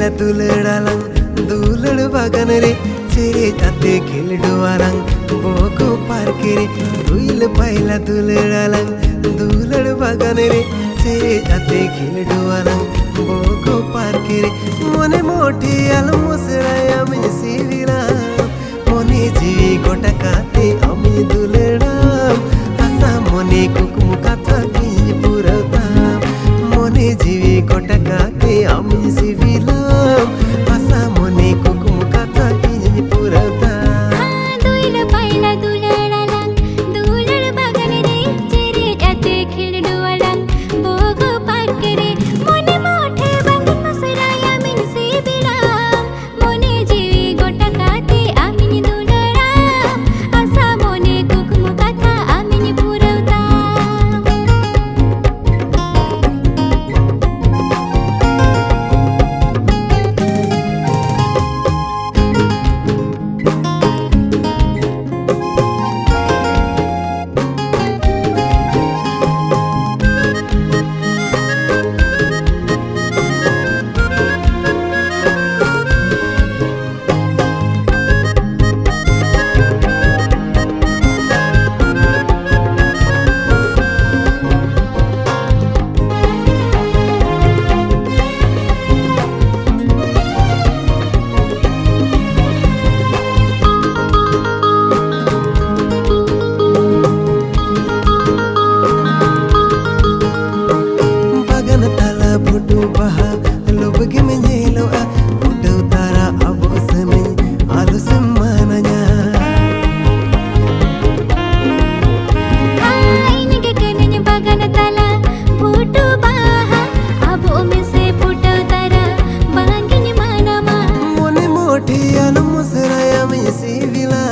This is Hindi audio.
पाहिला दुलडाला दुलड बागान रे चेरे जाते खेलडुवारांग बोको पार्के रे दुईल पाहिला दुलडाला दुलड बागान रे चेरे जाते खेलडुवारांग बोको पार्के रे मने मोठी आलो मुसराय आमी सिविला मने जीवी गोटा काते आमी दुलडाम आसा मने कुकुम काथा किंज पुरवता मने जीवी गोटा काते आमी सिविलाम आसा मने कुकुम काथा किंज पुरवता दुईल पाहिला दुलडाला दुलड बागान रे चेरे जाते खेलडुवारांग बोको पार्के रे मने मोठे बांगून मुसराय आमी सिविलाम मने जीवी गोटा काते आमी दुलडाम आसा मने कुकुम काथा आमी पुरवता फोटो बहा लोबगे में नेलो आ फोटो तारा अबोस में आलू सम्मानया आईने के कनन बागान ताला फोटो बहा अबो में से फोटो तारा बांगिन मानमा मने मोठी आलू मुसराय आमी सिविला